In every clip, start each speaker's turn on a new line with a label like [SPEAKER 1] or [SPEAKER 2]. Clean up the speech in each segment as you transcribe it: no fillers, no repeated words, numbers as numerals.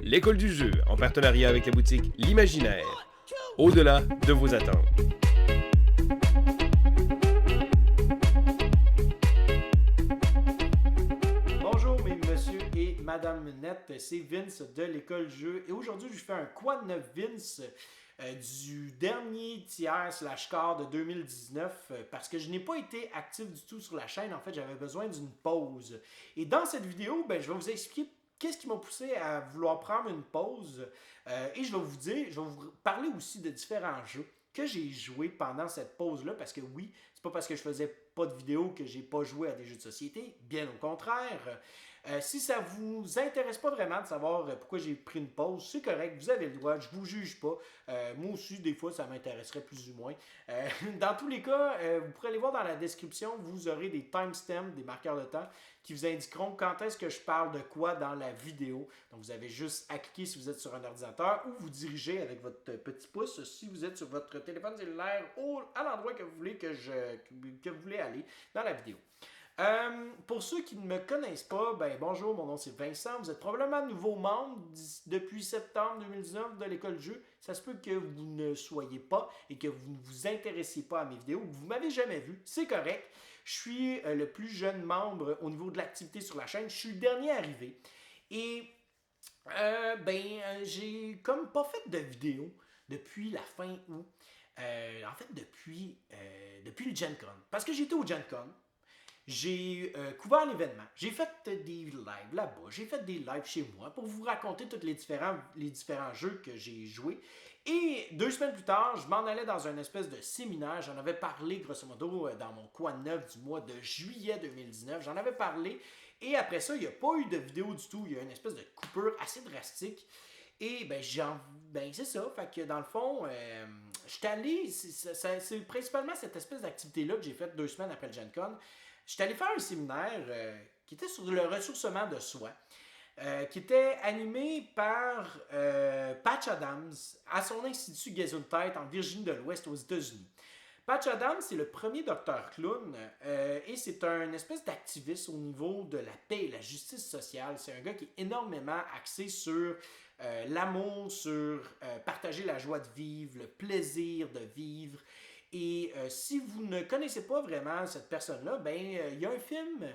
[SPEAKER 1] l'école du jeu, en partenariat avec la boutique L'Imaginaire. Au-delà de vos attentes.
[SPEAKER 2] Bonjour mes messieurs et madame Net, c'est Vince de l'école du jeu et aujourd'hui je fais un Quoi de neuf Vince du dernier tiers slash quart de 2019 parce que je n'ai pas été actif du tout sur la chaîne. En fait, j'avais besoin d'une pause. Et dans cette vidéo, je vais vous expliquer qu'est-ce qui m'a poussé à vouloir prendre une pause et je vais vous parler aussi de différents jeux que j'ai joué pendant cette pause-là, parce que oui, c'est pas parce que je faisais pas de vidéo que j'ai pas joué à des jeux de société, bien au contraire. Si ça vous intéresse pas vraiment de savoir pourquoi j'ai pris une pause, c'est correct, vous avez le droit, je vous juge pas. Moi aussi, des fois, ça m'intéresserait plus ou moins. Dans tous les cas, vous pourrez aller voir dans la description, vous aurez des timestamps, des marqueurs de temps, qui vous indiqueront quand est-ce que je parle de quoi dans la vidéo. Donc, vous avez juste à cliquer si vous êtes sur un ordinateur ou vous dirigez avec votre petit pouce si vous êtes sur votre téléphone cellulaire à l'endroit que vous voulez que vous voulez aller dans la vidéo. Pour ceux qui ne me connaissent pas, bonjour, mon nom c'est Vincent. Vous êtes probablement nouveau membre depuis septembre 2019 de l'école de jeu. Ça se peut que vous ne soyez pas et que vous ne vous intéressiez pas à mes vidéos, que vous ne m'avez jamais vu. C'est correct. Je suis le plus jeune membre au niveau de l'activité sur la chaîne. Je suis le dernier arrivé. Et j'ai comme pas fait de vidéo depuis la fin août. En fait, depuis le Gen Con. Parce que j'étais au Gen Con. J'ai couvert l'événement. J'ai fait des lives là-bas. J'ai fait des lives chez moi pour vous raconter tous les différents jeux que j'ai joués. Et 2 semaines plus tard, je m'en allais dans un espèce de séminaire. J'en avais parlé grosso modo dans mon Quoi de neuf du mois de juillet 2019. J'en avais parlé. Et après ça, il n'y a pas eu de vidéo du tout. Il y a une espèce de coupure assez drastique. Et c'est ça. Fait que dans le fond, j'étais allé. C'est principalement cette espèce d'activité-là que j'ai faite 2 semaines après le Gen Con. J'étais allé faire un séminaire qui était sur le ressourcement de soi, qui était animé par Patch Adams à son institut Gesundheit en Virginie de l'Ouest aux États-Unis. Patch Adams, c'est le premier docteur clown et c'est un espèce d'activiste au niveau de la paix et la justice sociale. C'est un gars qui est énormément axé sur l'amour, sur partager la joie de vivre, le plaisir de vivre. Et si vous ne connaissez pas vraiment cette personne-là, il y a un film,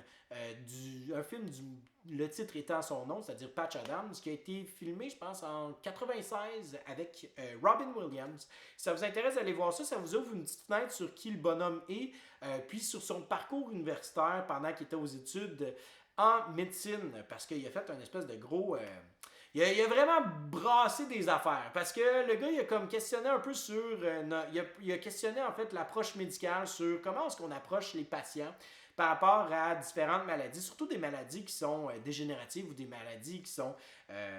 [SPEAKER 2] le titre étant son nom, c'est-à-dire Patch Adams, qui a été filmé, je pense, en 96 avec Robin Williams. Si ça vous intéresse d'aller voir ça, ça vous ouvre une petite fenêtre sur qui le bonhomme est, puis sur son parcours universitaire pendant qu'il était aux études en médecine, parce qu'il a fait un espèce de gros... Il a vraiment brassé des affaires parce que le gars, il a comme questionné un peu sur... il a questionné en fait l'approche médicale sur comment est-ce qu'on approche les patients par rapport à différentes maladies, surtout des maladies qui sont dégénératives ou des maladies qui sont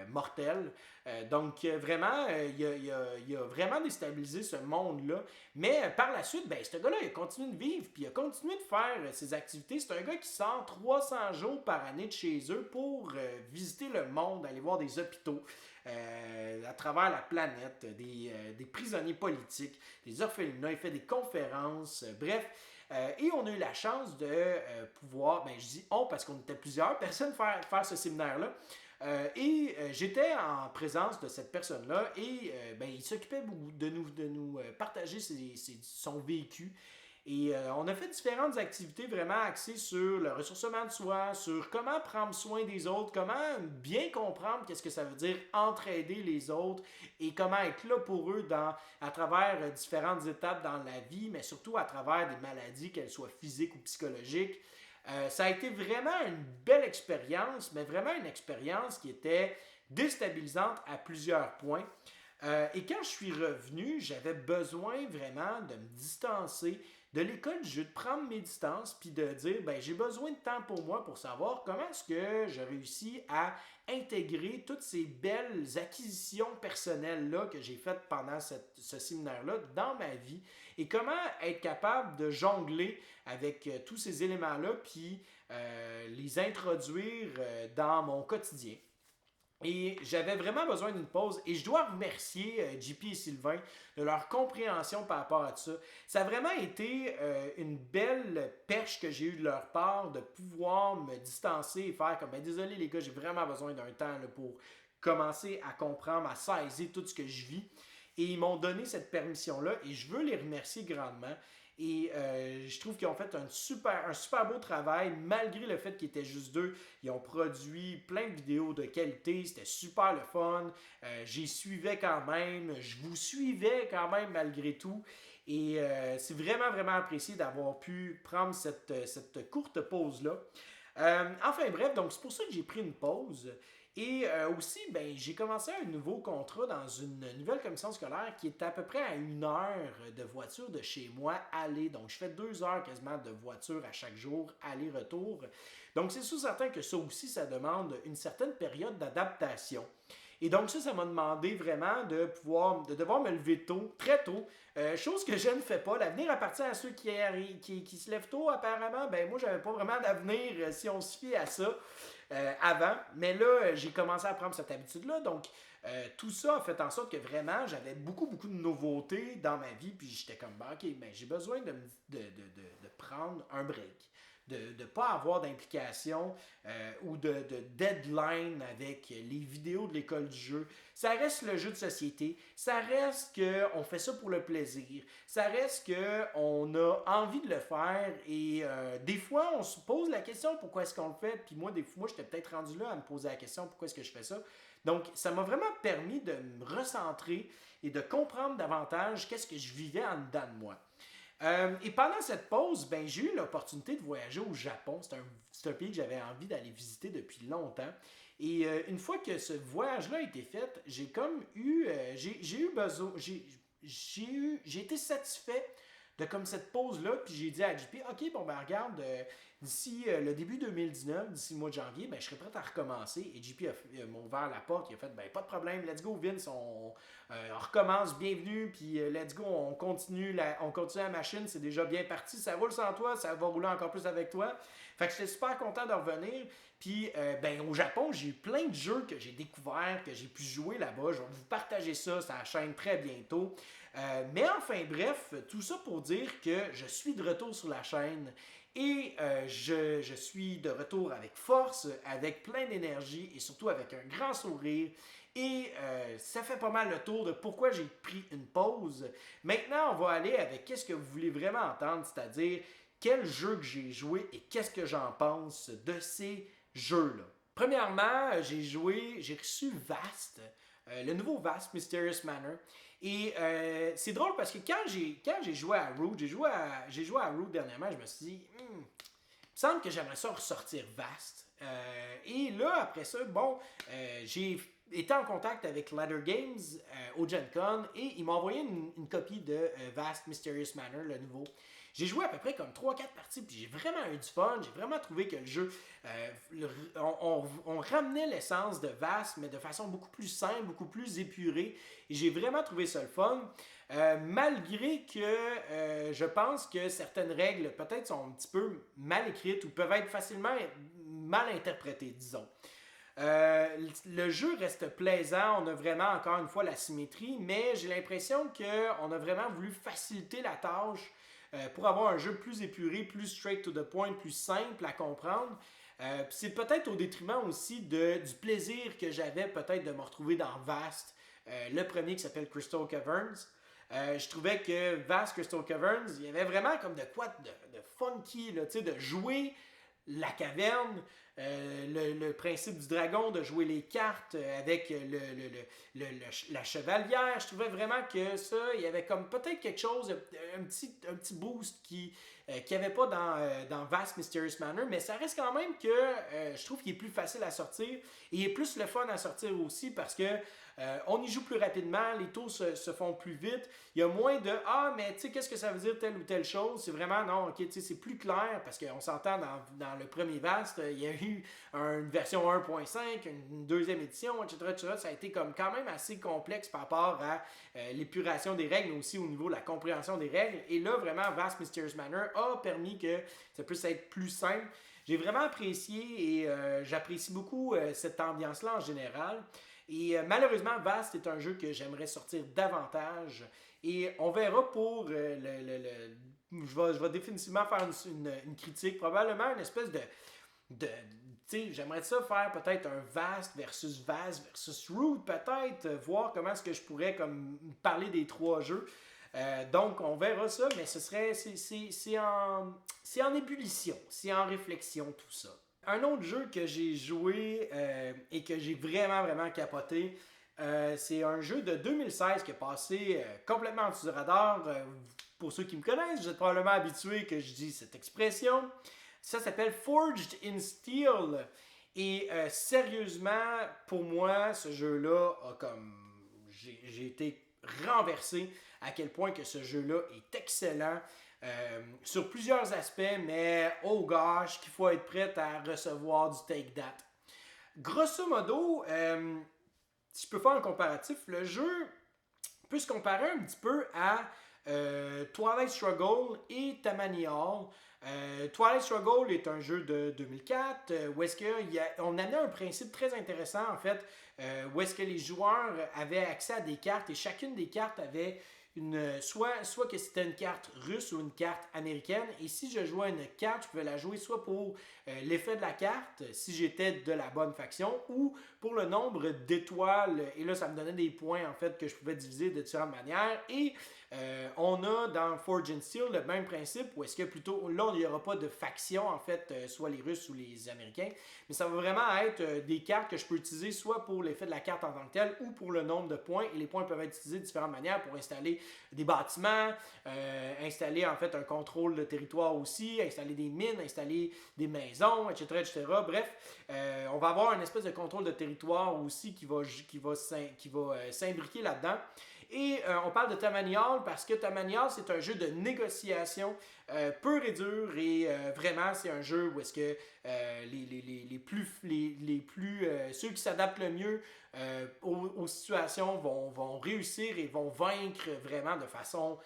[SPEAKER 2] mortelles. Vraiment, il a vraiment déstabilisé ce monde-là. Mais par la suite, ce gars-là, il a continué de vivre, puis il a continué de faire ses activités. C'est un gars qui sort 300 jours par année de chez eux pour visiter le monde, aller voir des hôpitaux à travers la planète, des prisonniers politiques, des orphelinats. Il fait des conférences, bref. Et on a eu la chance de pouvoir, je dis on parce qu'on était plusieurs personnes faire ce séminaire-là. J'étais en présence de cette personne-là et il s'occupait de nous partager son vécu. Et on a fait différentes activités vraiment axées sur le ressourcement de soi, sur comment prendre soin des autres, comment bien comprendre qu'est-ce que ça veut dire entraider les autres et comment être là pour eux à travers différentes étapes dans la vie, mais surtout à travers des maladies, qu'elles soient physiques ou psychologiques. Ça a été vraiment une belle expérience, mais vraiment une expérience qui était déstabilisante à plusieurs points. Et quand je suis revenu, j'avais besoin vraiment de me distancer de l'école du jeu, de prendre mes distances, puis de dire, j'ai besoin de temps pour moi pour savoir comment est-ce que je réussis à intégrer toutes ces belles acquisitions personnelles-là que j'ai faites pendant ce séminaire-là dans ma vie et comment être capable de jongler avec tous ces éléments-là, puis les introduire dans mon quotidien. Et j'avais vraiment besoin d'une pause et je dois remercier JP et Sylvain de leur compréhension par rapport à tout ça. Ça a vraiment été une belle perche que j'ai eue de leur part de pouvoir me distancer et faire comme désolé les gars, j'ai vraiment besoin d'un temps là, pour commencer à comprendre, à saisir tout ce que je vis. Et ils m'ont donné cette permission-là et je veux les remercier grandement. Et je trouve qu'ils ont fait un super beau travail, malgré le fait qu'ils étaient juste deux. Ils ont produit plein de vidéos de qualité, c'était super le fun. J'y suivais quand même, je vous suivais quand même malgré tout. Et c'est vraiment apprécié d'avoir pu prendre cette courte pause-là. Enfin bref, donc c'est pour ça que j'ai pris une pause. Et aussi, ben, j'ai commencé un nouveau contrat dans une nouvelle commission scolaire qui est à peu près à 1 heure de voiture de chez moi, aller. Donc, je fais 2 heures quasiment de voiture à chaque jour, aller-retour. Donc, c'est sûr certain que ça aussi, ça demande une certaine période d'adaptation. Et donc ça m'a demandé vraiment de devoir me lever tôt, très tôt, chose que je ne fais pas. L'avenir appartient à ceux qui se lèvent tôt, apparemment. Ben moi, j'avais pas vraiment d'avenir si on se fie à ça avant. Mais là, j'ai commencé à prendre cette habitude-là. Donc, tout ça a fait en sorte que vraiment, j'avais beaucoup de nouveautés dans ma vie. Puis j'étais comme, ben, OK, ben, j'ai besoin de prendre un break. De ne pas avoir d'implication ou de deadline avec les vidéos de l'école du jeu. Ça reste le jeu de société. Ça reste qu'on fait ça pour le plaisir. Ça reste qu'on a envie de le faire. Et des fois, on se pose la question pourquoi est-ce qu'on le fait. Puis moi, des fois, j'étais peut-être rendu là à me poser la question pourquoi est-ce que je fais ça. Donc, ça m'a vraiment permis de me recentrer et de comprendre davantage qu'est-ce que je vivais en dedans de moi. Et pendant cette pause, ben, j'ai eu l'opportunité de voyager au Japon. C'est un pays que j'avais envie d'aller visiter depuis longtemps. Et une fois que ce voyage-là a été fait, j'ai comme eu, j'ai eu besoin, j'ai été satisfait de comme cette pause-là. Puis j'ai dit à JP, OK, bon ben regarde, d'ici le début 2019, d'ici le mois de janvier, ben, je serais prêt à recommencer. Et JP m'a ouvert la porte, il a fait, ben pas de problème, let's go Vince, on recommence, bienvenue, puis let's go, on continue la machine, c'est déjà bien parti, ça roule sans toi, ça va rouler encore plus avec toi. Fait que j'étais super content de revenir. Puis, ben, au Japon, j'ai eu plein de jeux que j'ai découverts, que j'ai pu jouer là-bas. Je vais vous partager ça sur la chaîne très bientôt. Mais enfin, bref, tout ça pour dire que je suis de retour sur la chaîne et je suis de retour avec force, avec plein d'énergie et surtout avec un grand sourire. Et ça fait pas mal le tour de pourquoi j'ai pris une pause. Maintenant, on va aller avec qu'est-ce que vous voulez vraiment entendre, c'est-à-dire quel jeu que j'ai joué et qu'est-ce que j'en pense de ces jeux-là. Premièrement, j'ai reçu Vast, le nouveau Vast Mysterious Manor. Et c'est drôle parce que quand j'ai joué à Root, j'ai joué à Root dernièrement, je me suis dit, il me semble que j'aimerais ça ressortir Vast. Et là, après ça, bon, j'ai été en contact avec Ladder Games au Gen Con et ils m'ont envoyé une copie de Vast Mysterious Manor, le nouveau. J'ai joué à peu près comme 3-4 parties, puis j'ai vraiment eu du fun. J'ai vraiment trouvé que le jeu, on ramenait l'essence de Vast, mais de façon beaucoup plus simple, beaucoup plus épurée. Et j'ai vraiment trouvé ça le fun. Malgré que je pense que certaines règles peut-être sont un petit peu mal écrites ou peuvent être facilement mal interprétées, disons. Le jeu reste plaisant, on a vraiment encore une fois la symétrie, mais j'ai l'impression qu'on a vraiment voulu faciliter la tâche pour avoir un jeu plus épuré, plus straight to the point, plus simple à comprendre. C'est peut-être au détriment aussi du plaisir que j'avais peut-être de me retrouver dans Vast, le premier qui s'appelle Crystal Caverns. Je trouvais que Vast Crystal Caverns, il y avait vraiment comme de quoi de funky, là, de jouer la caverne, le principe du dragon, de jouer les cartes avec la chevalière. Je trouvais vraiment que ça, il y avait comme peut-être quelque chose, un petit boost qui avait pas dans Vast Mysterious Manor, mais ça reste quand même que je trouve qu'il est plus facile à sortir et il est plus le fun à sortir aussi parce que on y joue plus rapidement, les tours se font plus vite, il y a moins de « Ah, mais tu sais, qu'est-ce que ça veut dire telle ou telle chose? » C'est vraiment, non, ok, tu sais, c'est plus clair parce qu'on s'entend dans le premier Vast, il y a eu une version 1.5, une deuxième édition, etc. Ça a été comme quand même assez complexe par rapport à l'épuration des règles, mais aussi au niveau de la compréhension des règles. Et là, vraiment, Vast Mysterious Manor a permis que ça puisse être plus simple. J'ai vraiment apprécié et j'apprécie beaucoup cette ambiance-là en général. Et malheureusement, Vast est un jeu que j'aimerais sortir davantage. Et on verra pour je vais définitivement faire une critique, probablement une espèce de j'aimerais ça faire peut-être un Vast versus Root, peut-être, voir comment est-ce que je pourrais comme parler des 3 jeux. Donc, on verra ça, mais c'est en ébullition, c'est en réflexion, tout ça. Un autre jeu que j'ai joué et que j'ai vraiment capoté, c'est un jeu de 2016 qui est passé complètement en dessous du radar. Pour ceux qui me connaissent, vous êtes probablement habitués que je dis cette expression. Ça s'appelle Forged in Steel. Et sérieusement, pour moi, ce jeu-là a comme... J'ai été renversé à quel point que ce jeu-là est excellent sur plusieurs aspects, mais oh gosh, qu'il faut être prêt à recevoir du Take That. Grosso modo, si je peux faire un comparatif, le jeu peut se comparer un petit peu à Twilight Struggle et Tammany Hall. Twilight Struggle est un jeu de 2004 où est-ce qu'on amenait un principe très intéressant en fait, où est-ce que les joueurs avaient accès à des cartes et chacune des cartes avait soit que c'était une carte russe ou une carte américaine, et si je jouais une carte, je pouvais la jouer soit pour l'effet de la carte, si j'étais de la bonne faction, ou pour le nombre d'étoiles, et là ça me donnait des points en fait que je pouvais diviser de différentes manières, et on a dans Forged in Steel le même principe, où est-ce que plutôt, là il n'y aura pas de faction en fait, soit les Russes ou les Américains, mais ça va vraiment être des cartes que je peux utiliser soit pour l'effet de la carte en tant que telle, ou pour le nombre de points, et les points peuvent être utilisés de différentes manières pour installer des bâtiments, installer en fait un contrôle de territoire aussi, installer des mines, installer des maisons, etc. etc. Bref, on va avoir une espèce de contrôle de territoire aussi qui va s'imbriquer là-dedans. Et on parle de Tammany Hall parce que Tammany Hall, c'est un jeu de négociation pur et dur, et vraiment c'est un jeu où est-ce que ceux qui s'adaptent le mieux aux situations vont réussir et vont vaincre vraiment de façon...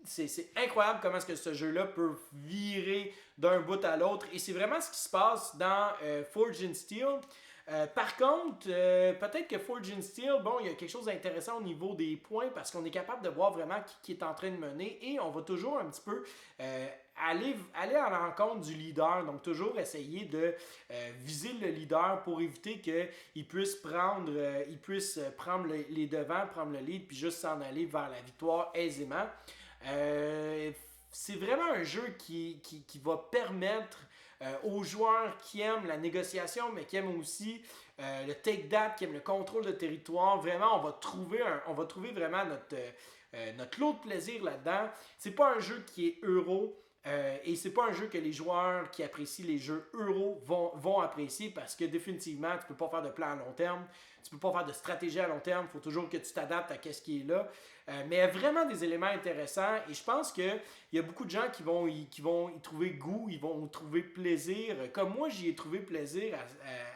[SPEAKER 2] C'est incroyable comment est-ce que ce jeu-là peut virer d'un bout à l'autre, et c'est vraiment ce qui se passe dans Forged in Steel. Par contre, peut-être que Forged in Steel, bon, il y a quelque chose d'intéressant au niveau des points parce qu'on est capable de voir vraiment qui est en train de mener, et on va toujours un petit peu aller à l'encontre du leader, donc toujours essayer de viser le leader pour éviter qu'il puisse prendre les devants, prendre le lead, puis juste s'en aller vers la victoire aisément. C'est vraiment un jeu qui va permettre aux joueurs qui aiment la négociation, mais qui aiment aussi le take that, qui aiment le contrôle de territoire. Vraiment, on va trouver vraiment notre lot de plaisir là-dedans. C'est pas un jeu qui est euro. Et c'est pas un jeu que les joueurs qui apprécient les jeux euro vont apprécier, parce que définitivement, tu peux pas faire de plan à long terme, tu peux pas faire de stratégie à long terme, il faut toujours que tu t'adaptes à ce qui est là. Mais il y a vraiment des éléments intéressants, et je pense qu'il y a beaucoup de gens qui vont y trouver goût, ils vont trouver plaisir. Comme moi, j'y ai trouvé plaisir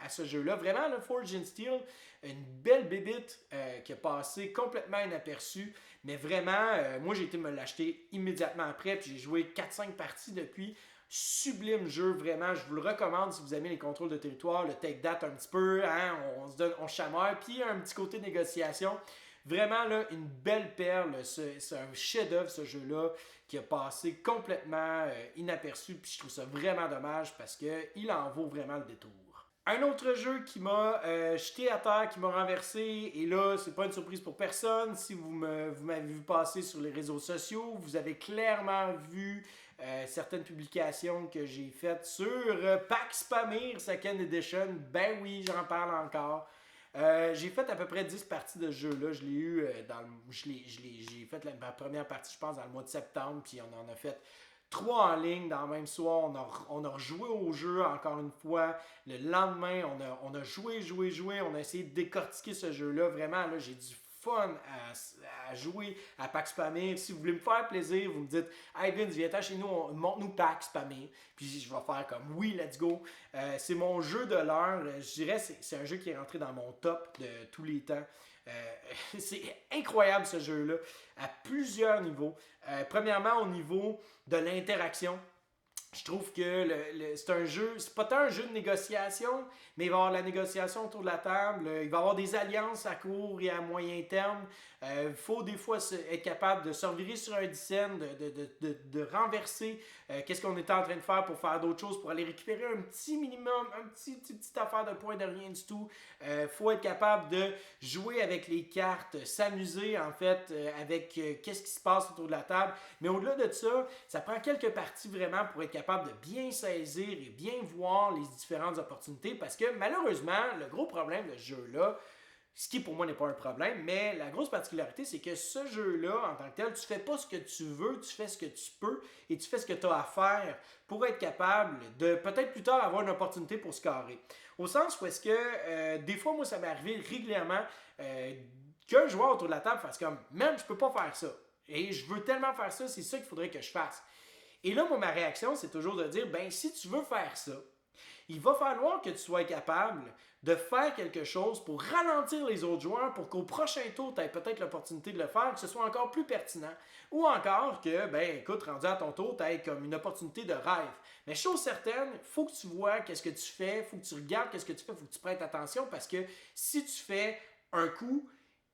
[SPEAKER 2] à ce jeu-là. Vraiment, le Forged in Steel, une belle bébite qui a passé complètement inaperçue. Mais vraiment, moi j'ai été me l'acheter immédiatement après, puis j'ai joué 4-5 parties depuis. Sublime jeu, vraiment, je vous le recommande si vous aimez les contrôles de territoire, le take that un petit peu, hein, on chamaille, puis un petit côté négociation. Vraiment, là, une belle perle, c'est un chef-d'œuvre ce jeu-là qui a passé complètement inaperçu, puis je trouve ça vraiment dommage parce qu'il en vaut vraiment le détour. Un autre jeu qui m'a jeté à terre, qui m'a renversé, et là, c'est pas une surprise pour personne. Si vous m'avez vu passer sur les réseaux sociaux, vous avez clairement vu certaines publications que j'ai faites sur Pax Pamir Second Edition. Ben oui, j'en parle encore. J'ai fait à peu près 10 parties de ce jeu-là. Je l'ai eu j'ai fait ma première partie, je pense, dans le mois de septembre, puis on en a fait 3 en ligne dans le même soir. On a rejoué au jeu encore une fois. Le lendemain, on a joué. On a essayé de décortiquer ce jeu-là. Vraiment, là, j'ai du fun à jouer à Pax Pamir. Si vous voulez me faire plaisir, vous me dites « Hey Vince, viens-t'en chez nous, montre-nous Pax Pamir. » Puis je vais faire comme « Oui, let's go. » C'est mon jeu de l'heure. Je dirais que c'est un jeu qui est rentré dans mon top de tous les temps. C'est incroyable ce jeu-là, à plusieurs niveaux. Premièrement, au niveau de l'interaction. Je trouve que c'est un jeu, c'est pas tant un jeu de négociation, mais il va y avoir la négociation autour de la table, il va y avoir des alliances à court et à moyen terme. Il faut des fois être capable de se revirer sur un dixaine, de renverser qu'est-ce qu'on était en train de faire pour faire d'autres choses, pour aller récupérer un petit minimum, petite affaire de points de rien du tout. Il faut être capable de jouer avec les cartes, s'amuser en fait avec qu'est-ce qui se passe autour de la table. Mais au-delà de ça, ça prend quelques parties vraiment pour être capable de bien saisir et bien voir les différentes opportunités parce que malheureusement, le gros problème de ce jeu-là, ce qui pour moi n'est pas un problème, mais la grosse particularité, c'est que ce jeu-là, en tant que tel, tu fais pas ce que tu veux, tu fais ce que tu peux et tu fais ce que tu as à faire pour être capable de peut-être plus tard avoir une opportunité pour scorer. Au sens où est-ce que des fois, moi, ça m'est arrivé régulièrement qu'un joueur autour de la table fasse comme « Man, je peux pas faire ça. Et je veux tellement faire ça, c'est ça qu'il faudrait que je fasse. » Et là, moi, ma réaction, c'est toujours de dire « Ben, si tu veux faire ça, il va falloir que tu sois capable de faire quelque chose pour ralentir les autres joueurs pour qu'au prochain tour, tu aies peut-être l'opportunité de le faire, que ce soit encore plus pertinent. Ou encore que, ben écoute, rendu à ton tour, tu aies comme une opportunité de rêve. Mais chose certaine, il faut que tu vois qu'est-ce que tu fais, il faut que tu regardes qu'est-ce que tu fais, il faut que tu prêtes attention parce que si tu fais un coup,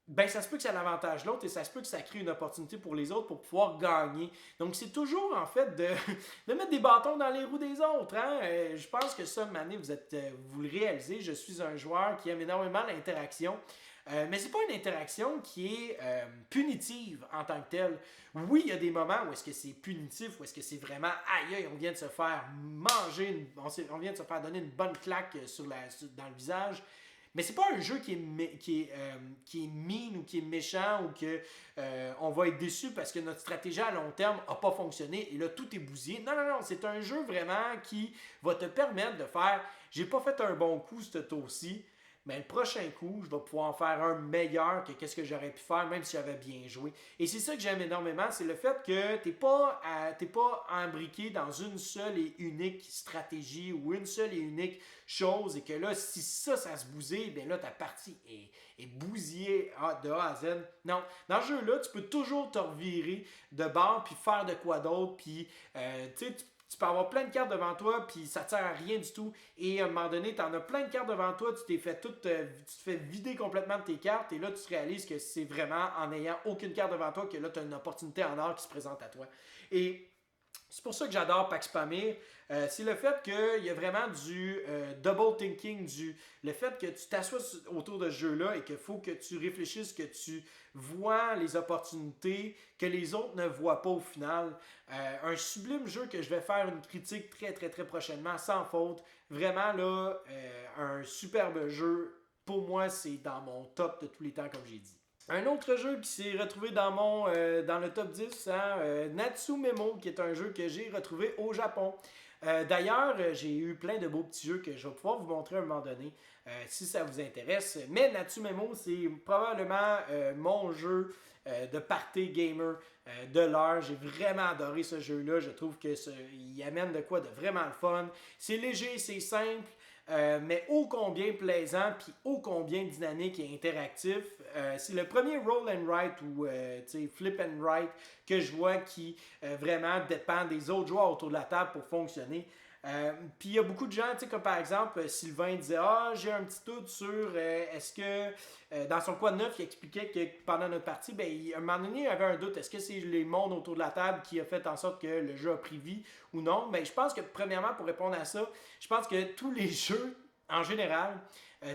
[SPEAKER 2] ben ça se peut que ça avantage l'autre et ça se peut que ça crée une opportunité pour les autres pour pouvoir gagner. Donc c'est toujours en fait de mettre des bâtons dans les roues des autres. Hein? Je pense que ça, Mané, vous le réalisez, je suis un joueur qui aime énormément l'interaction. Mais c'est pas une interaction qui est punitive en tant que telle. Oui, il y a des moments où est-ce que c'est punitif, où est-ce que c'est vraiment aïe, on vient de se faire manger, on vient de se faire donner une bonne claque dans le visage. Mais c'est pas un jeu qui est mean ou qui est méchant ou que on va être déçu parce que notre stratégie à long terme n'a pas fonctionné et là tout est bousillé. Non, c'est un jeu vraiment qui va te permettre de faire j'ai pas fait un bon coup ce tour-ci, mais le prochain coup, je vais pouvoir en faire un meilleur que qu'est-ce que j'aurais pu faire même si j'avais bien joué. Et c'est ça que j'aime énormément, c'est le fait que t'es pas embriqué dans une seule et unique stratégie ou une seule et unique chose et que là, si ça se bousille, bien là, ta partie est bousillée de A à Z. Non, dans ce jeu-là, tu peux toujours te revirer de bord puis faire de quoi d'autre puis, tu sais, tu peux avoir plein de cartes devant toi, puis ça ne sert à rien du tout. Et à un moment donné, tu en as plein de cartes devant toi, tu te fais vider complètement de tes cartes, et là, tu réalises que c'est vraiment en n'ayant aucune carte devant toi que là, tu as une opportunité en or qui se présente à toi. Et c'est pour ça que j'adore Pax Pamir. C'est le fait qu'il y a vraiment du double thinking, le fait que tu t'assoies autour de ce jeu-là et qu'il faut que tu réfléchisses, que tu vois les opportunités que les autres ne voient pas au final. Un sublime jeu que je vais faire une critique très très très prochainement, sans faute. Vraiment là, un superbe jeu. Pour moi, c'est dans mon top de tous les temps, comme j'ai dit. Un autre jeu qui s'est retrouvé dans le top 10, hein, Natsu Memo, qui est un jeu que j'ai retrouvé au Japon. D'ailleurs, j'ai eu plein de beaux petits jeux que je vais pouvoir vous montrer à un moment donné, si ça vous intéresse. Mais Natsu Memo, c'est probablement mon jeu de party gamer de l'heure. J'ai vraiment adoré ce jeu-là. Je trouve qu'il amène de quoi de vraiment le fun. C'est léger, c'est simple. Mais ô combien plaisant, puis ô combien dynamique et interactif. C'est le premier roll and write ou flip and write que je vois qui vraiment dépend des autres joueurs autour de la table pour fonctionner. Puis il y a beaucoup de gens, comme par exemple Sylvain disait j'ai un petit doute sur est-ce que dans son quad 9 il expliquait que pendant notre partie, à un moment donné il avait un doute, est-ce que c'est les mondes autour de la table qui a fait en sorte que le jeu a pris vie ou non. Je pense que premièrement, pour répondre à ça, je pense que tous les jeux en général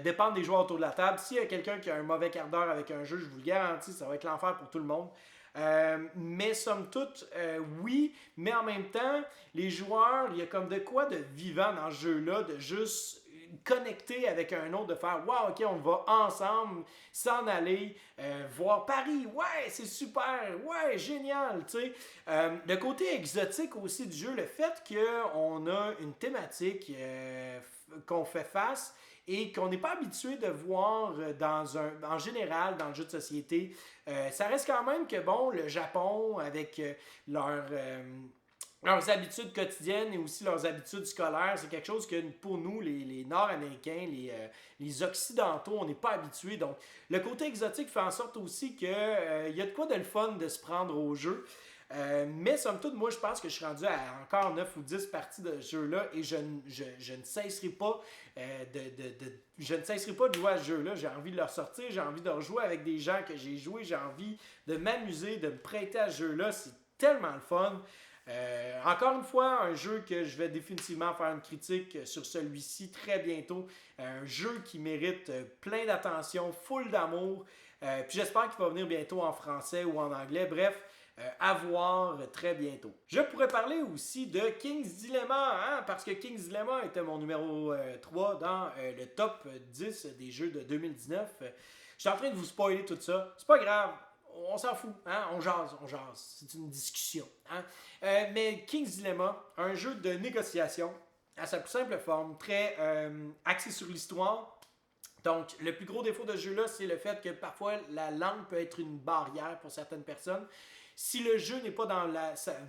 [SPEAKER 2] dépendent des joueurs autour de la table. S'il y a quelqu'un qui a un mauvais quart d'heure avec un jeu, je vous le garantis, ça va être l'enfer pour tout le monde. Mais somme toute, oui, mais en même temps, les joueurs, il y a comme de quoi de vivant dans ce jeu-là, de juste connecter avec un autre, de faire wow, ok, on va ensemble s'en aller voir Paris, ouais, c'est super, ouais, génial, tu sais. Le côté exotique aussi du jeu, le fait qu'on a une thématique qu'on fait face et qu'on n'est pas habitué de voir en général dans le jeu de société. Ça reste quand même que, bon, le Japon, avec leurs habitudes quotidiennes et aussi leurs habitudes scolaires, c'est quelque chose que pour nous, les Nord-Américains, les Occidentaux, on n'est pas habitués. Donc, le côté exotique fait en sorte aussi qu'il y a de quoi de le fun de se prendre au jeu. Mais somme toute, moi, je pense que je suis rendu à encore 9 ou 10 parties de ce jeu-là et je ne cesserai pas je ne cesserai pas de jouer à ce jeu-là. J'ai envie de le ressortir, j'ai envie de rejouer avec des gens que j'ai joué, j'ai envie de m'amuser, de me prêter à ce jeu-là. C'est tellement le fun. Encore une fois, un jeu que je vais définitivement faire une critique sur celui-ci très bientôt. Un jeu qui mérite plein d'attention, full d'amour. Puis j'espère qu'il va venir bientôt en français ou en anglais. Bref, à voir très bientôt. Je pourrais parler aussi de King's Dilemma, hein, parce que King's Dilemma était mon numéro 3 dans le top 10 des jeux de 2019. Je suis en train de vous spoiler tout ça. C'est pas grave. On s'en fout, hein? On jase. C'est une discussion. Hein? Mais King's Dilemma, un jeu de négociation à sa plus simple forme, très axé sur l'histoire. Donc, le plus gros défaut de ce jeu-là, c'est le fait que parfois la langue peut être une barrière pour certaines personnes. Si le jeu n'est pas dans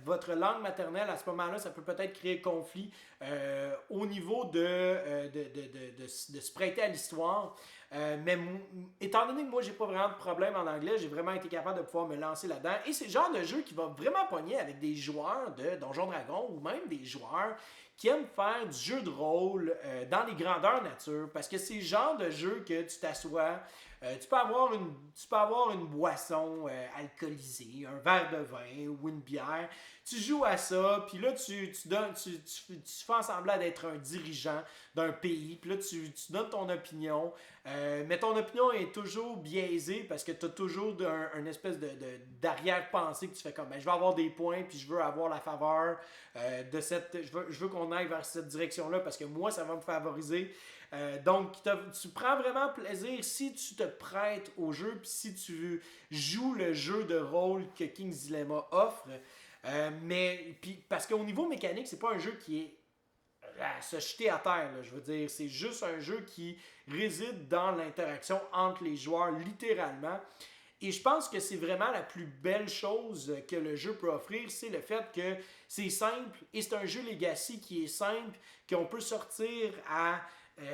[SPEAKER 2] votre langue maternelle, à ce moment-là, ça peut peut-être créer conflit au niveau de se prêter à l'histoire. Mais étant donné que moi, j'ai pas vraiment de problème en anglais, j'ai vraiment été capable de pouvoir me lancer là-dedans. Et c'est le genre de jeu qui va vraiment pogner avec des joueurs de Donjons Dragons ou même des joueurs qui aiment faire du jeu de rôle dans les grandeurs nature. Parce que c'est le genre de jeu que tu t'assois, tu peux avoir une boisson alcoolisée, un verre de vin ou une bière. Tu joues à ça, puis là, tu fais semblant d'être un dirigeant d'un pays, puis là, tu donnes ton opinion. Mais ton opinion est toujours biaisée parce que tu as toujours une espèce d'arrière-pensée que tu fais comme ben, je veux avoir des points, puis je veux avoir la faveur de cette. Je veux qu'on aille vers cette direction-là parce que moi, ça va me favoriser. Donc, tu prends vraiment plaisir si tu te prêtes au jeu, puis si tu joues le jeu de rôle que King's Dilemma offre. Mais puis parce qu'au niveau mécanique, c'est pas un jeu qui est à se jeter à terre. Là, je veux dire, c'est juste un jeu qui réside dans l'interaction entre les joueurs, littéralement. Et je pense que c'est vraiment la plus belle chose que le jeu peut offrir, c'est le fait que c'est simple et c'est un jeu Legacy qui est simple, qu'on peut sortir à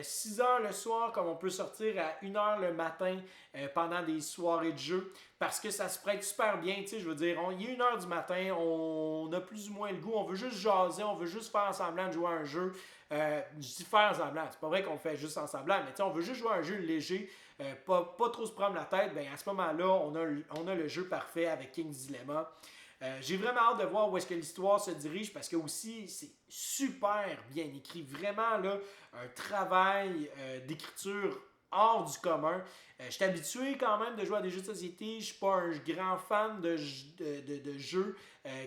[SPEAKER 2] 6 heures le soir, comme on peut sortir à 1 heure le matin pendant des soirées de jeu, parce que ça se prête super bien, tu sais, je veux dire, il est 1 heure du matin, on a plus ou moins le goût, on veut juste jaser, on veut juste faire semblant de jouer à un jeu, je dis faire semblant, c'est pas vrai qu'on le fait juste en semblant, mais tu sais, on veut juste jouer à un jeu léger, pas trop se prendre la tête, ben à ce moment-là, on a le jeu parfait avec King's Dilemma. J'ai vraiment hâte de voir où est-ce que l'histoire se dirige parce que aussi c'est super bien écrit. Vraiment là, un travail d'écriture hors du commun. Je suis habitué quand même de jouer à des jeux de société. Je suis pas un grand fan de jeux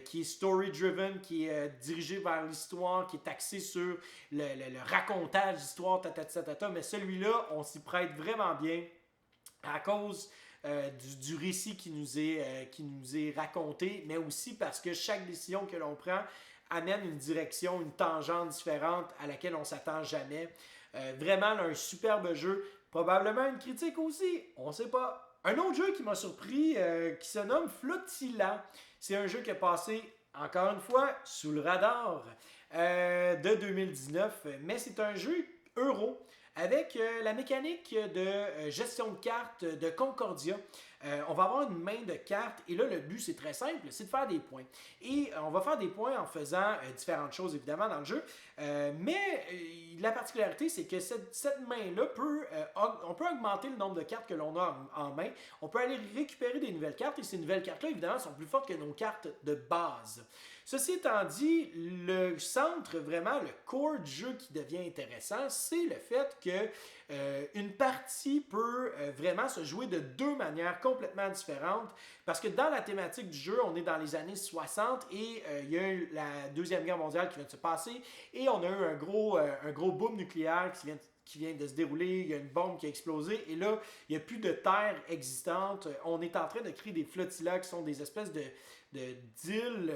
[SPEAKER 2] qui est story-driven, qui est dirigé vers l'histoire, qui est axé sur le racontage d'histoire, mais celui-là, on s'y prête vraiment bien à cause du récit qui nous est raconté, mais aussi parce que chaque décision que l'on prend amène une direction, une tangente différente à laquelle on ne s'attend jamais. Vraiment, là, un superbe jeu. Probablement une critique aussi, on ne sait pas. Un autre jeu qui m'a surpris, qui se nomme Flotilla. C'est un jeu qui est passé, encore une fois, sous le radar de 2019, mais c'est un jeu euro avec la mécanique de gestion de cartes de Concordia. On va avoir une main de cartes et là, le but, c'est très simple, c'est de faire des points. Et on va faire des points en faisant différentes choses, évidemment, dans le jeu. Mais la particularité, c'est que cette main-là on peut augmenter le nombre de cartes que l'on a en main. On peut aller récupérer des nouvelles cartes et ces nouvelles cartes-là, évidemment, sont plus fortes que nos cartes de base. Ceci étant dit, le centre, vraiment, le core du jeu qui devient intéressant, c'est le fait que une partie peut vraiment se jouer de deux manières complètement différentes parce que dans la thématique du jeu, on est dans les années 60 et il y a eu la Deuxième Guerre mondiale qui vient de se passer et on a eu un gros boom nucléaire qui vient de se dérouler, il y a une bombe qui a explosé et là, il n'y a plus de terre existante. On est en train de créer des flotillas qui sont des espèces d'îles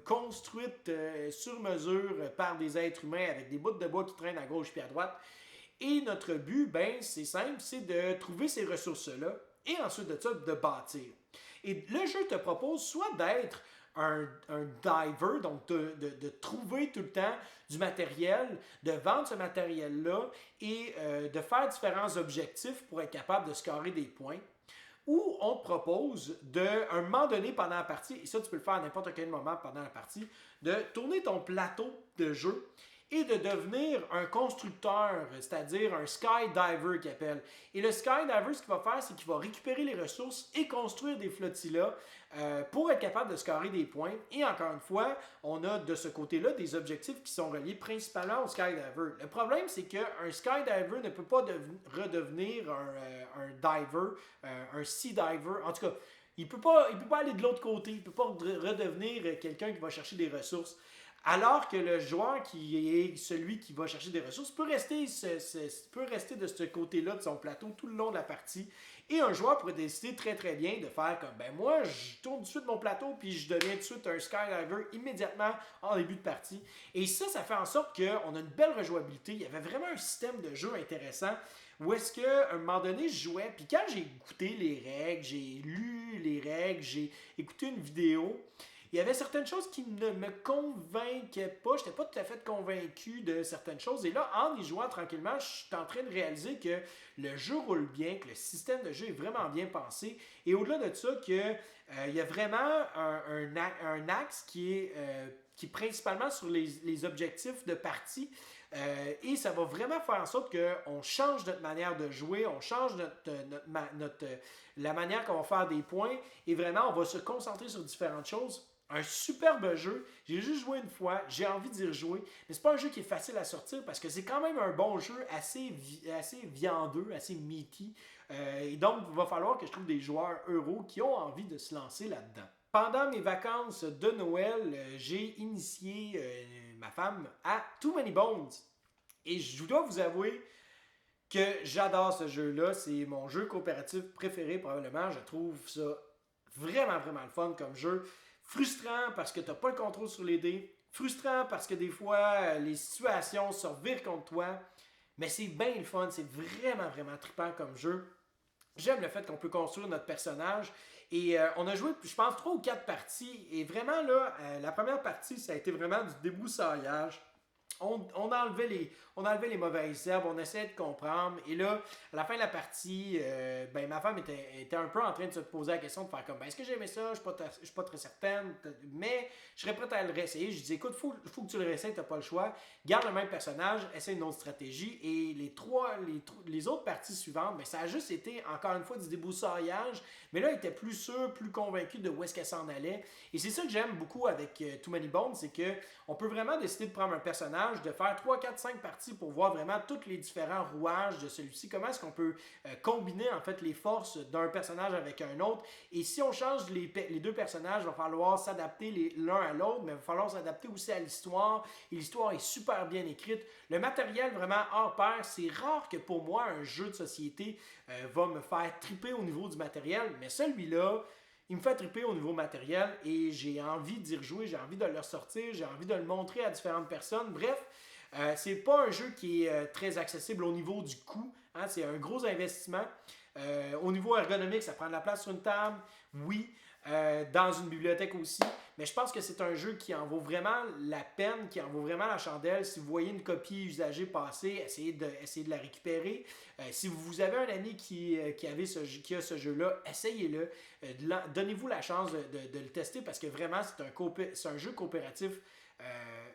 [SPEAKER 2] construites sur mesure par des êtres humains avec des bouts de bois qui traînent à gauche puis à droite. Et notre but, ben, c'est simple, c'est de trouver ces ressources-là et ensuite de ça, de bâtir. Et le jeu te propose soit d'être un diver, donc de trouver tout le temps du matériel, de vendre ce matériel-là et de faire différents objectifs pour être capable de scorer des points. où on te propose à un moment donné pendant la partie, et ça tu peux le faire à n'importe quel moment pendant la partie, de tourner ton plateau de jeu et de devenir un constructeur, c'est-à-dire un skydiver qu'il appelle. Et le skydiver, ce qu'il va faire, c'est qu'il va récupérer les ressources et construire des flottillas pour être capable de scorer des points. Et encore une fois, on a de ce côté-là des objectifs qui sont reliés principalement au skydiver. Le problème, c'est qu'un skydiver ne peut pas redevenir un diver, un sea diver. En tout cas, il peut pas aller de l'autre côté. Il ne peut pas redevenir quelqu'un qui va chercher des ressources. Alors que le joueur qui est celui qui va chercher des ressources peut rester de ce côté-là de son plateau tout le long de la partie. Et un joueur pourrait décider très très bien de faire comme ben moi je tourne tout de suite mon plateau puis je deviens tout de suite un skydiver immédiatement en début de partie. Et ça fait en sorte qu'on a une belle rejouabilité. Il y avait vraiment un système de jeu intéressant où est-ce qu'à un moment donné je jouais puis quand j'ai écouté les règles, j'ai lu les règles, j'ai écouté une vidéo. Il y avait certaines choses qui ne me convainquaient pas. Je n'étais pas tout à fait convaincu de certaines choses. Et là, en y jouant tranquillement, je suis en train de réaliser que le jeu roule bien, que le système de jeu est vraiment bien pensé. Et au-delà de ça, qu'il y a vraiment un axe qui est principalement sur les objectifs de partie. Et ça va vraiment faire en sorte qu'on change notre manière de jouer, on change la manière qu'on va faire des points. Et vraiment, on va se concentrer sur différentes choses. Un superbe jeu, j'ai juste joué une fois, j'ai envie d'y rejouer, mais c'est pas un jeu qui est facile à sortir parce que c'est quand même un bon jeu assez viandeux, assez meaty, et donc il va falloir que je trouve des joueurs euros qui ont envie de se lancer là-dedans. Pendant mes vacances de Noël, j'ai initié ma femme à Too Many Bones, et je dois vous avouer que j'adore ce jeu-là, c'est mon jeu coopératif préféré probablement, je trouve ça vraiment vraiment le fun comme jeu. Frustrant parce que tu n'as pas le contrôle sur les dés. Frustrant parce que des fois, les situations se revirent contre toi. Mais c'est bien le fun. C'est vraiment, vraiment trippant comme jeu. J'aime le fait qu'on peut construire notre personnage. Et on a joué, je pense, 3 ou 4 parties. Et vraiment, là, la première partie, ça a été vraiment du débroussaillage. On enlevait les mauvaises herbes, on essayait de comprendre. Et là, à la fin de la partie, ma femme était un peu en train de se poser la question de faire comme est-ce que j'aimais ça? Je suis pas très certaine, mais je serais prête à le réessayer. Je dis écoute, faut que tu le réessayes, t'as pas le choix. Garde le même personnage, essaie une autre stratégie. Et les autres parties suivantes, ça a juste été encore une fois du débroussaillage. Mais là, il était plus sûr, plus convaincu de où est-ce qu'elle s'en allait. Et c'est ça que j'aime beaucoup avec Too Many Bones, c'est qu'on peut vraiment décider de prendre un personnage, de faire 3, 4, 5 parties pour voir vraiment tous les différents rouages de celui-ci. Comment est-ce qu'on peut combiner en fait les forces d'un personnage avec un autre. Et si on change les deux personnages, il va falloir s'adapter l'un à l'autre, mais il va falloir s'adapter aussi à l'histoire. Et l'histoire est super bien écrite. Le matériel vraiment hors pair. C'est rare que pour moi, un jeu de société va me faire triper au niveau du matériel, mais celui-là, il me fait triper au niveau matériel et j'ai envie d'y rejouer, j'ai envie de le ressortir, j'ai envie de le montrer à différentes personnes. Bref, c'est pas un jeu qui est très accessible au niveau du coût. Hein, c'est un gros investissement. Au niveau ergonomique, ça prend de la place sur une table. Oui. Dans une bibliothèque aussi. Mais je pense que c'est un jeu qui en vaut vraiment la peine, qui en vaut vraiment la chandelle. Si vous voyez une copie usagée passer, essayez de la récupérer. Si vous avez un ami qui a ce jeu-là, essayez-le. Donnez-vous la chance de le tester parce que vraiment, c'est un jeu coopératif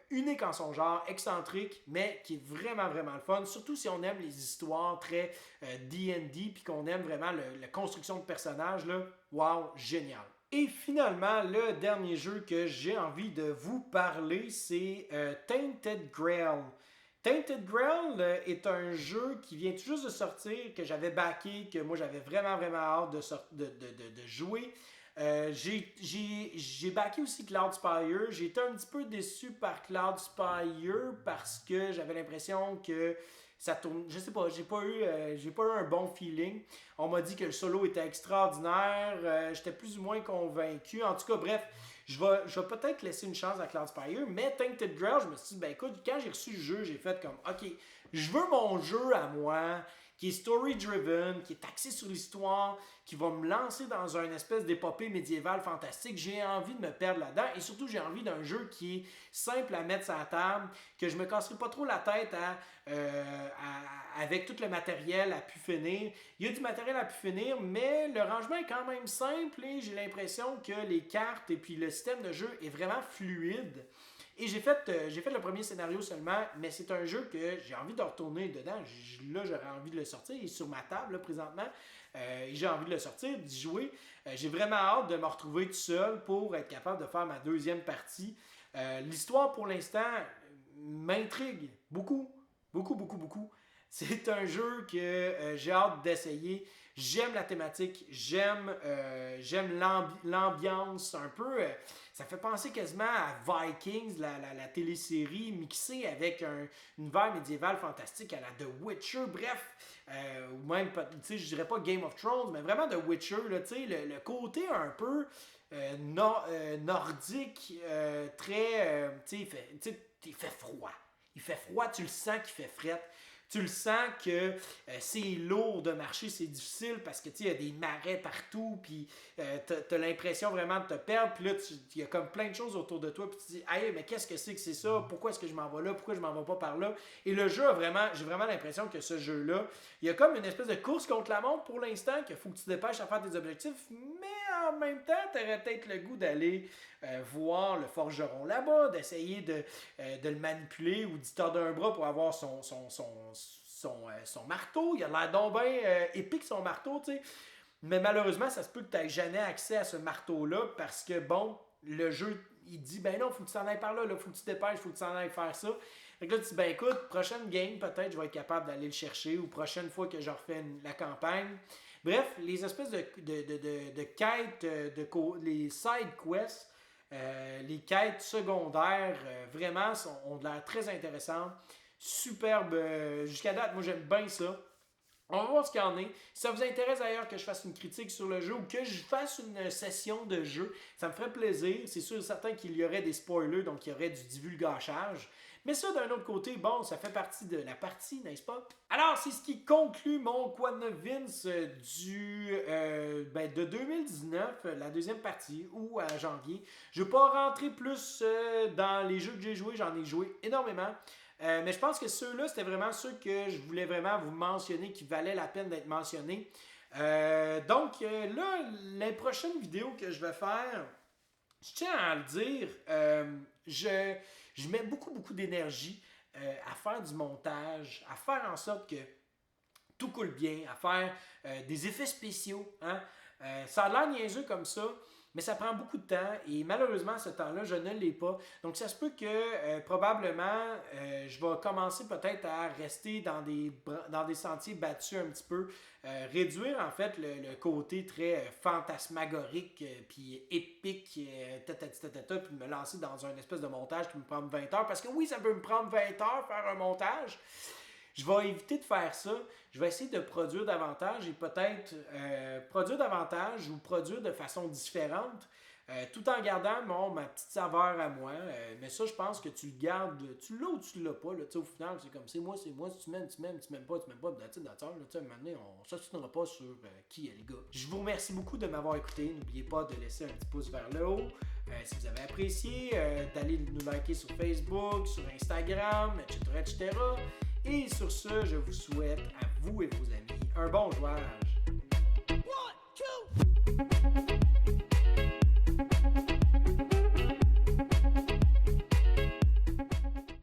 [SPEAKER 2] unique en son genre, excentrique, mais qui est vraiment, vraiment le fun. Surtout si on aime les histoires très D&D puis qu'on aime vraiment la construction de personnages. Là. Wow, génial! Et finalement, le dernier jeu que j'ai envie de vous parler, c'est Tainted Grail. Tainted Grail est un jeu qui vient tout juste de sortir, que j'avais backé, que moi j'avais vraiment, vraiment hâte de jouer. J'ai backé aussi Cloud Spire. J'ai été un petit peu déçu par Cloud Spire parce que j'avais l'impression que ça tourne. Je sais pas, j'ai pas eu un bon feeling. On m'a dit que le solo était extraordinaire. J'étais plus ou moins convaincu. En tout cas, bref, je vais peut-être laisser une chance à Cloud Spire. Mais Tainted Grail, je me suis dit, écoute, quand j'ai reçu le jeu, j'ai fait comme, ok, je veux mon jeu à moi qui est story-driven, qui est axé sur l'histoire, qui va me lancer dans une espèce d'épopée médiévale fantastique. J'ai envie de me perdre là-dedans et surtout j'ai envie d'un jeu qui est simple à mettre sur la table, que je me casserai pas trop la tête avec tout le matériel à pu finir. Il y a du matériel à pu finir, mais le rangement est quand même simple et j'ai l'impression que les cartes et puis le système de jeu est vraiment fluide. Et j'ai fait le premier scénario seulement, mais c'est un jeu que j'ai envie de retourner dedans. Là, j'aurais envie de le sortir. Il est sur ma table là, présentement. J'ai envie de le sortir, d'y jouer. J'ai vraiment hâte de me retrouver tout seul pour être capable de faire ma deuxième partie. L'histoire, pour l'instant, m'intrigue beaucoup. Beaucoup, beaucoup, beaucoup. C'est un jeu que j'ai hâte d'essayer. J'aime la thématique, j'aime l'ambiance un peu. Ça fait penser quasiment à Vikings, la télésérie mixée avec un univers médiéval fantastique à la The Witcher. Bref, ou même, tu sais, je dirais pas Game of Thrones, mais vraiment The Witcher, là, tu sais, le côté un peu nordique, très, tu sais, il fait froid. Il fait froid, tu le sens qu'il fait fret. Tu le sens que c'est lourd de marcher, c'est difficile parce que il y a des marais partout, puis t'as l'impression vraiment de te perdre, puis là, il y a comme plein de choses autour de toi, puis tu te dis, hey, mais qu'est-ce que c'est ça? Pourquoi est-ce que je m'en vais là? Pourquoi je m'en vais pas par là? Et le jeu j'ai vraiment l'impression que ce jeu-là, il y a comme une espèce de course contre la montre pour l'instant, qu'il faut que tu te dépêches à faire tes objectifs, mais en même temps, t'aurais peut-être le goût d'aller voir le forgeron là-bas, d'essayer de le manipuler ou d'y tordre un bras pour avoir son marteau. Il a l'air donc bien épique son marteau, tu sais. Mais malheureusement, ça se peut que tu n'aies jamais accès à ce marteau-là parce que, bon, le jeu, il dit, ben non, faut que tu t'en ailles par là, faut que tu te dépêches, faut que tu t'en ailles faire ça. Fait que là, tu dis, ben écoute, prochaine game, peut-être je vais être capable d'aller le chercher ou prochaine fois que je refais la campagne. Bref, les espèces de quêtes, les side quests, les quêtes secondaires, vraiment, ont de l'air très intéressantes. Superbe. Jusqu'à date, moi, j'aime bien ça. On va voir ce qu'il y en est. Si ça vous intéresse d'ailleurs que je fasse une critique sur le jeu ou que je fasse une session de jeu, ça me ferait plaisir. C'est sûr et certain qu'il y aurait des spoilers, donc il y aurait du divulgachage. Mais ça, d'un autre côté, bon, ça fait partie de la partie, n'est-ce pas? Alors, c'est ce qui conclut mon Quoi de neuf Vince de 2019, la deuxième partie, ou à janvier. Je ne vais pas rentrer plus dans les jeux que j'ai joués, j'en ai joué énormément. Mais je pense que ceux-là, c'était vraiment ceux que je voulais vraiment vous mentionner, qui valaient la peine d'être mentionnés. Donc là, les prochaines vidéos que je vais faire, je tiens à le dire, je mets beaucoup d'énergie à faire du montage, à faire en sorte que tout coule bien, à faire des effets spéciaux. Hein? Ça a l'air niaiseux comme ça, mais ça prend beaucoup de temps et malheureusement, ce temps-là, je ne l'ai pas. Donc, ça se peut que probablement, je vais commencer peut-être à rester dans des sentiers battus un petit peu, réduire en fait le côté très fantasmagorique puis épique, puis me lancer dans un espèce de montage qui me prend 20 heures. Parce que oui, ça peut me prendre 20 heures faire un montage. Je vais éviter de faire ça. Je vais essayer de produire davantage et peut-être produire davantage ou produire de façon différente tout en gardant ma petite saveur à moi. Mais ça, je pense que tu le gardes, tu l'as ou tu l'as pas. Là, au final, c'est comme c'est moi. Si tu m'aimes, tu m'aimes pas. À un moment donné, on ne s'assinera pas sur qui est le gars. Je vous remercie beaucoup de m'avoir écouté. N'oubliez pas de laisser un petit pouce vers le haut. Si vous avez apprécié, d'aller nous liker sur Facebook, sur Instagram, etc. Et sur ce, je vous souhaite à vous et vos amis un bon jouage.
[SPEAKER 3] 1, 2